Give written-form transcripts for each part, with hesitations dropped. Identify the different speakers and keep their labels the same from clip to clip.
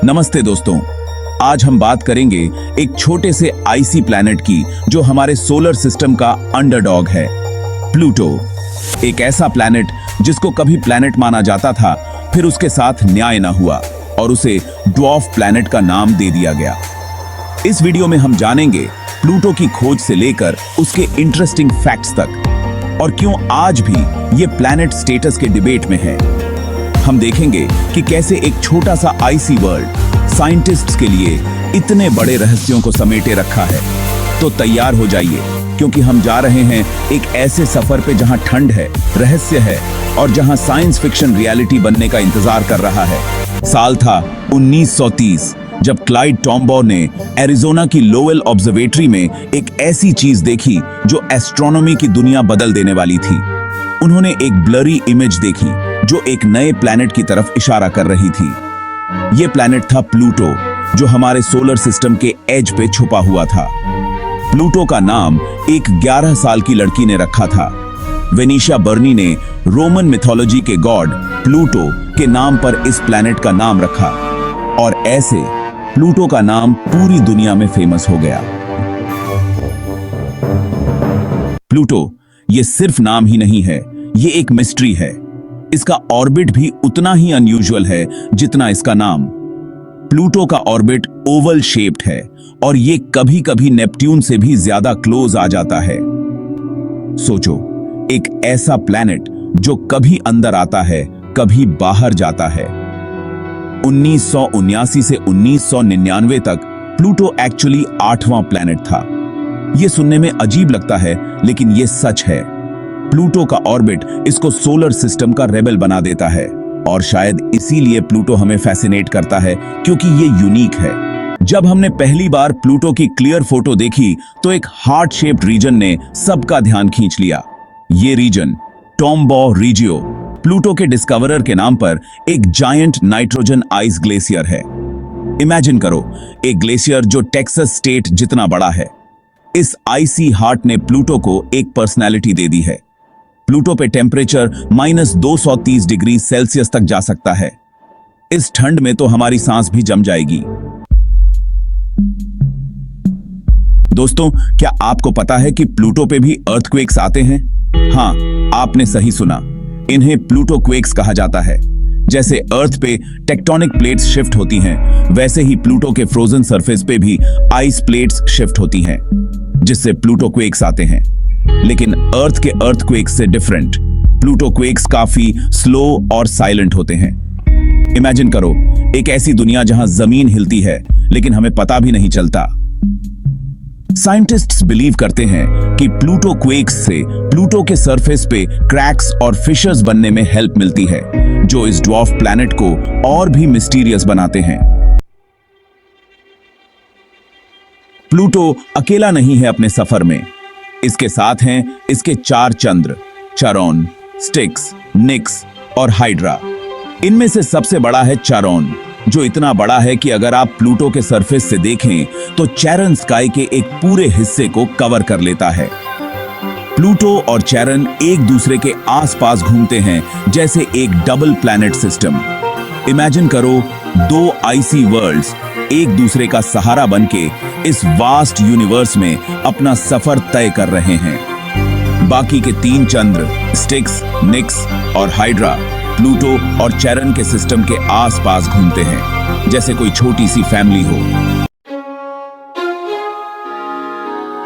Speaker 1: नमस्ते दोस्तों, आज हम बात करेंगे एक छोटे से आईसी प्लैनेट की जो हमारे सोलर सिस्टम का अंडरडॉग है, प्लूटो। एक ऐसा प्लैनेट जिसको कभी प्लैनेट माना जाता था, फिर उसके साथ न्याय ना हुआ और उसे ड्वार्फ प्लैनेट का नाम दे दिया गया। इस वीडियो में हम जानेंगे प्लूटो की खोज से लेकर उसके इंटरेस्टिंग फैक्ट्स तक और क्यों आज भी ये प्लैनेट स्टेटस के डिबेट में है। हम देखेंगे कि कैसे एक छोटा सा आईसी वर्ल्ड साइंटिस्ट्स के लिए इतने बड़े रहस्यों को समेटे रखा है। तो तैयार हो जाइए, क्योंकि हम जा रहे हैं एक ऐसे सफर पे जहां ठंड है, रहस्य है और जहां साइंस फिक्शन रियलिटी बनने का इंतजार कर रहा है। साल था 1930, जब क्लाइड टॉम्बो ने एरिज़ोना की लोवेल ऑब्जर्वेटरी में एक ऐसी चीज देखी जो एस्ट्रोनॉमी की दुनिया बदल देने वाली थी। उन्होंने एक ब्लरी इमेज देखी जो एक नए प्लैनेट की तरफ इशारा कर रही थी। यह प्लैनेट था प्लूटो, जो हमारे सोलर सिस्टम के एज पे छुपा हुआ था। प्लूटो का नाम एक 11 साल की लड़की ने रखा था। वेनिशिया बर्नी ने रोमन मिथोलॉजी के गॉड प्लूटो के नाम पर इस प्लैनेट का नाम रखा और ऐसे प्लूटो का नाम पूरी दुनिया में फेमस हो गया। प्लूटो ये सिर्फ नाम ही नहीं है, ये एक मिस्ट्री है। इसका ऑर्बिट भी उतना ही अनयूजुअल है जितना इसका नाम। प्लूटो का ऑर्बिट ओवल शेप्ड है और ये कभी कभी नेपट्यून से भी ज्यादा क्लोज आ जाता है। सोचो, एक ऐसा प्लैनेट जो कभी अंदर आता है, कभी बाहर जाता है। 1979 से 1999 तक प्लूटो एक्चुअली 8वां प्लैनेट था। यह सुनने में अजीब लगता है, लेकिन यह सच है। प्लूटो का ऑर्बिट इसको सोलर सिस्टम का रेबल बना देता है और शायद इसीलिए प्लूटो हमें फैसिनेट करता है, क्योंकि ये यूनिक है। जब हमने पहली बार प्लूटो की क्लियर फोटो देखी तो एक हार्ट शेप्ड रीजन ने सबका ध्यान खींच लिया। ये रीजन टॉम्बो रीजियो, प्लूटो के डिस्कवरर के नाम पर एक जायंट नाइट्रोजन आइस ग्लेशियर है। इमेजिन करो, एक ग्लेशियर जो टेक्सास स्टेट जितना बड़ा है। इस आईसी हार्ट ने प्लूटो को एक पर्सनैलिटी दे दी है। प्लूटो पे टेम्परेचर -230 डिग्री सेल्सियस तक जा सकता है। इस ठंड में तो हमारी सांस भी जम जाएगी। दोस्तों, क्या आपको पता है कि प्लूटो पे भी अर्थक्वेक्स आते हैं? हाँ, आपने सही सुना। इन्हें प्लूटो क्वेक्स कहा जाता है। जैसे अर्थ पे टेक्टोनिक प्लेट्स शिफ्ट होती हैं, वैसे ही प्लूटो के फ्रोजन सरफेस पे भी आइस प्लेट्स शिफ्ट होती हैं, जिससे प्लूटो क्वेक्स आते हैं। लेकिन अर्थ के अर्थक्वेक्स से डिफरेंट, प्लूटो क्वेक्स काफी स्लो और साइलेंट होते हैं। इमेजिन करो, एक ऐसी दुनिया जहां जमीन हिलती है लेकिन हमें पता भी नहीं चलता। साइंटिस्ट्स बिलीव करते हैं कि प्लूटो क्वेक्स से प्लूटो के सरफेस पे क्रैक्स और फिशर्स बनने में हेल्प मिलती है, जो इस ड्वार्फ प्लैनेट को और भी मिस्टीरियस बनाते हैं। प्लूटो अकेला नहीं है अपने सफर में। इसके साथ हैं इसके 4 चंद्र, चारोन, स्टिक्स, निक्स और हाइड्रा। इनमें से सबसे बड़ा है चारोन, जो इतना बड़ा है कि अगर आप प्लूटो के सरफेस से देखें तो चैरन स्काई के एक पूरे हिस्से को कवर कर लेता है। प्लूटो और चैरन एक दूसरे के आसपास घूमते हैं, जैसे एक डबल प्लैनेट सिस्टम। इमेजिन करो, 2 आईसी वर्ल्ड्स एक दूसरे का सहारा बनके इस वास्ट यूनिवर्स में अपना सफर तय कर रहे हैं। बाकी के 3 चंद्र, स्टिक्स, निक्स और हाइड्रा, प्लूटो और चैरन के सिस्टम के आसपास घूमते हैं, जैसे कोई छोटी सी फैमिली हो।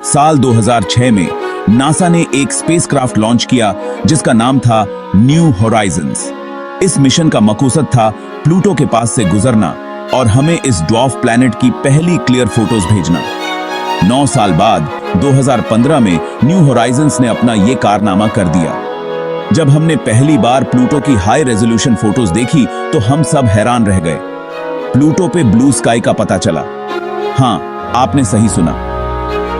Speaker 1: साल 2006 में नासा ने एक स्पेसक्राफ्ट लॉन्च किया जिसका नाम था न्यू होराइजन्स। इस मिशन का मकसद था प्लूटो के पास से गुजरना और हमें इस ड्वार्फ प्लैनेट की पहली क्लियर फोटोज भेजना। 9 साल बाद 2015 में न्यू होराइजन्स ने अपना यह कारनामा कर दिया। जब हमने पहली बार प्लूटो की हाई रेजोल्यूशन फोटोज देखी तो हम सब हैरान रह गए। प्लूटो पे ब्लू स्काई का पता चला। हाँ, आपने सही सुना।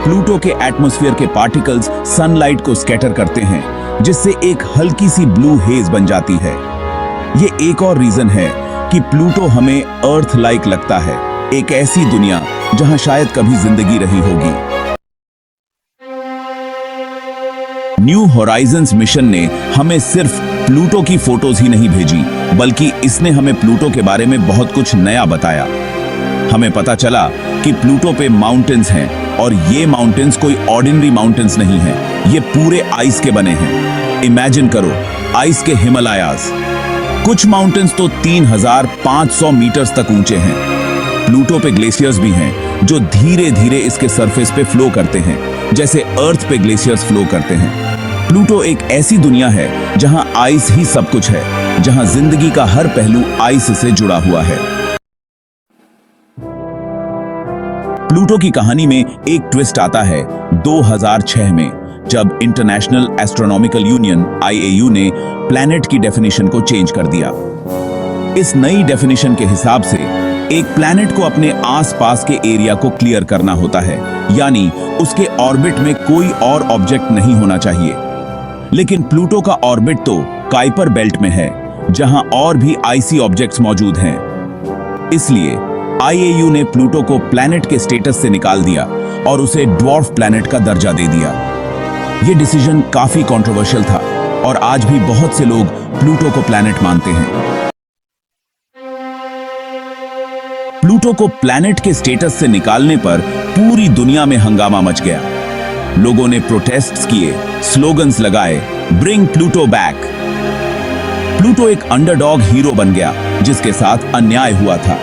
Speaker 1: प्लूटो के एटमॉस्फेयर के पार्टिकल्स सनलाइट को स्कैटर करते हैं, जिससे एक हल्की सी ब्लू हेज बन जाती है। ये एक और रीजन है कि प्लूटो हमें अर्थ लाइक लगता है, एक ऐसी दुनिया जहां शायद कभी जिंदगी रही होगी। न्यू होराइजन्स मिशन ने हमें सिर्फ प्लूटो की फोटोज ही नहीं भेजी, बल्कि इसने हमें प्लूटो के बारे में बहुत कुछ नया बताया। हमें पता चला कि प्लूटो पे माउंटेन्स हैं, और ये माउंटेन्स कोई ऑर्डिनरी माउंटेन्स नहीं है, ये पूरे आइस के बने हैं। इमेजिन करो, आइस के हिमालयाज। कुछ माउंटेन्स तो 3500 मीटर्स तक ऊंचे हैं। प्लूटो पे ग्लेशियर्स भी हैं जो धीरे धीरे इसके सरफेस पे फ्लो करते हैं, जैसे अर्थ पे ग्लेशियर्स फ्लो करते हैं। प्लूटो एक ऐसी दुनिया है जहां आइस ही सब कुछ है, जहां जिंदगी का हर पहलू आइस से जुड़ा हुआ है। प्लूटो की कहानी में एक ट्विस्ट आता है 2006 में, जब इंटरनेशनल एस्ट्रोनॉमिकल यूनियन IAU ने प्लैनेट की डेफिनेशन को चेंज कर दिया। इस नई डेफिनेशन के हिसाब से एक प्लैनेट को अपने आसपास के एरिया को क्लियर करना होता है, यानी उसके ऑर्बिट में कोई और ऑब्जेक्ट नहीं होना चाहिए। लेकिन प्लूटो का ऑर्बिट तो काइपर बेल्ट में है, जहां और भी आइसी ऑब्जेक्ट्स मौजूद हैं। इसलिए IAU ने प्लूटो को प्लैनेट के स्टेटस से निकाल दिया और उसे ड्वार्फ प्लैनेट का दर्जा दे दिया। यह डिसीजन काफी कंट्रोवर्शियल था, और आज भी बहुत से लोग प्लूटो को प्लैनेट मानते हैं। प्लूटो को प्लैनेट के स्टेटस से निकालने पर पूरी दुनिया में हंगामा मच गया। लोगों ने प्रोटेस्ट्स किए, स्लोगन्स लगाए, ब्रिंग प्लूटो बैक। प्लूटो एक अंडरडॉग हीरो बन गया, जिसके साथ अन्याय हुआ था।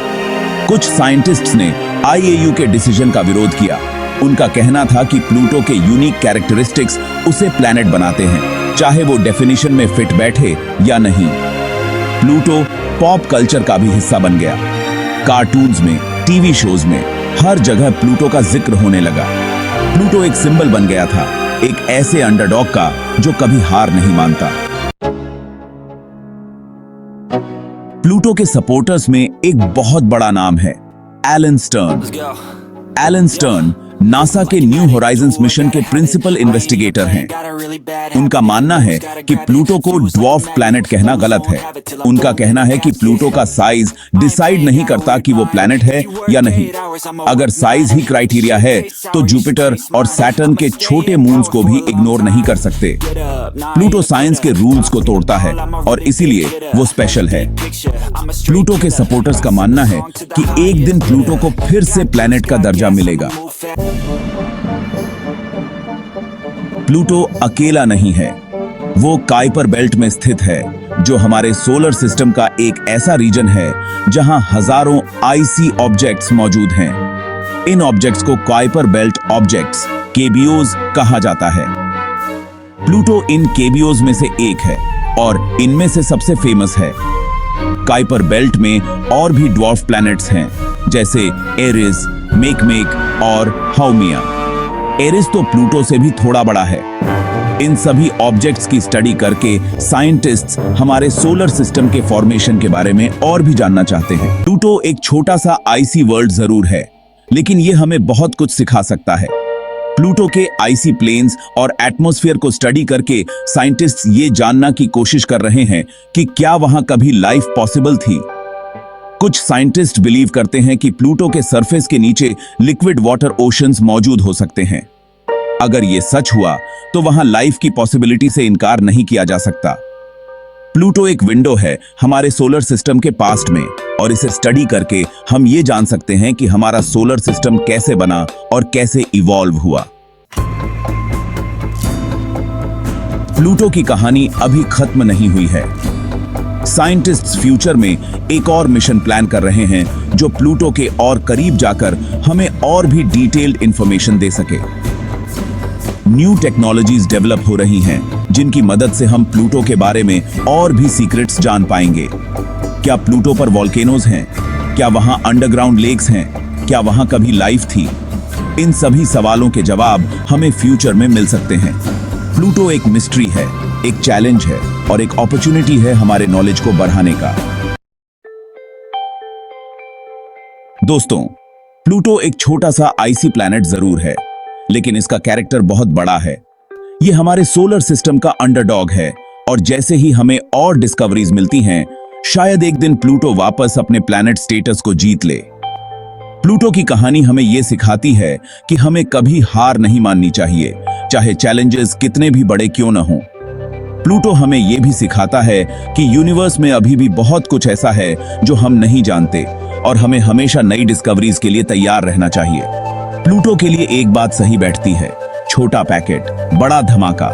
Speaker 1: कुछ साइंटिस्ट्स ने IAU के डिसीजन का विरोध किया। उनका कहना था कि प्लूटो के यूनिक कैरेक्टरिस्टिक्स उसे प्लैनेट बनाते हैं, चाहे वो डेफिनेशन में फिट बैठे या नहीं। प्लूटो पॉप कल्चर का भी हिस्सा बन गया। कार्टून्स में, टीवी शोज में, हर जगह प्लूटो का जिक्र होने लगा। प्लूटो एक सिंबल बन गया था, एक ऐसे अंडरडॉग का जो कभी हार नहीं मानता। प्लूटो के सपोर्टर्स में एक बहुत बड़ा नाम है, Alan Stern. Alan Stern NASA के न्यू होराइजन्स मिशन के प्रिंसिपल इन्वेस्टिगेटर हैं। उनका मानना है कि प्लूटो को ड्वार्फ प्लैनेट कहना गलत है। उनका कहना है कि प्लूटो का साइज डिसाइड नहीं करता कि वो प्लैनेट है या नहीं। अगर साइज ही क्राइटेरिया है, तो जुपिटर और सैटर्न के छोटे मून्स को भी इग्नोर नहीं कर सकते। प्लूटो साइंस के रूल्स को तोड़ता है, और इसीलिए वो स्पेशल है। प्लूटो के सपोर्टर्स का मानना है कि एक दिन प्लूटो को फिर से प्लैनेट का दर्जा मिलेगा। प्लूटो अकेला नहीं है, वो काइपर बेल्ट में स्थित है, जो हमारे सोलर सिस्टम का एक ऐसा रीजन है जहां हजारों आइसी ऑब्जेक्ट्स मौजूद हैं। इन ऑब्जेक्ट्स को काइपर बेल्ट ऑब्जेक्ट्स, KBOs कहा जाता है। प्लूटो इन KBOs में से एक है, और इनमें से सबसे फेमस है। काइपर बेल्ट में और भी ड्वार्फ प्लैनेट्स हैं, जैसे एरिस, मेकमेक और हाउमिया। एरिस तो प्लूटो से भी थोड़ा बड़ा है। इन सभी ऑब्जेक्ट्स की स्टडी करके साइंटिस्ट्स हमारे सोलर सिस्टम के फॉर्मेशन के बारे में और भी जानना चाहते हैं। प्लूटो एक छोटा सा आइसी वर्ल्ड जरूर है, लेकिन यह हमें बहुत कुछ सिखा सकता है। प्लूटो के आइसी प्लेन्स और एटमॉस्फेयर को स्टडी करके साइंटिस्ट्स ये जानना की कोशिश कर रहे हैं कि क्या वहां कभी लाइफ पॉसिबल थी। कुछ साइंटिस्ट बिलीव करते हैं कि प्लूटो के सरफेस के नीचे लिक्विड वाटर ओशंस मौजूद हो सकते हैं। अगर यह सच हुआ, तो वहां लाइफ की पॉसिबिलिटी से इनकार नहीं किया जा सकता। प्लूटो एक विंडो है हमारे सोलर सिस्टम के पास्ट में, और इसे स्टडी करके हम ये जान सकते हैं कि हमारा सोलर सिस्टम कैसे बना और कैसे इवॉल्व हुआ। प्लूटो की कहानी अभी खत्म नहीं हुई है। साइंटिस्ट्स फ्यूचर में एक और मिशन प्लान कर रहे हैं, जो प्लूटो के और करीब जाकर हमें और भी डिटेल्ड इंफॉर्मेशन दे सके। न्यू टेक्नोलॉजीज डेवलप हो रही हैं, जिनकी मदद से हम प्लूटो के बारे में और भी सीक्रेट्स जान पाएंगे। क्या प्लूटो पर वॉल्केनोज हैं? क्या वहां अंडरग्राउंड लेक्स हैं? क्या वहां कभी लाइफ थी? इन सभी सवालों के जवाब हमें फ्यूचर में मिल सकते हैं। प्लूटो एक मिस्ट्री है, एक चैलेंज है, और एक अपॉर्चुनिटी है हमारे नॉलेज को बढ़ाने का। दोस्तों, प्लूटो एक छोटा सा आइसी प्लैनेट जरूर है, लेकिन इसका कैरेक्टर बहुत बड़ा है। यह हमारे सोलर सिस्टम का अंडरडॉग है, और जैसे ही हमें और डिस्कवरीज मिलती हैं, शायद एक दिन प्लूटो वापस अपने प्लैनेट स्टेटस को जीत ले। प्लूटो की कहानी हमें यह सिखाती है कि हमें कभी हार नहीं माननी चाहिए, चाहे चैलेंजेस कितने भी बड़े क्यों न हों। प्लूटो हमें यह भी सिखाता है कि यूनिवर्स में अभी भी बहुत कुछ ऐसा है जो हम नहीं जानते और हमें हमेशा नई डिस्कवरीज के लिए तैयार रहना चाहिए। प्लूटो के लिए एक बात सही बैठती है, छोटा पैकेट बड़ा धमाका।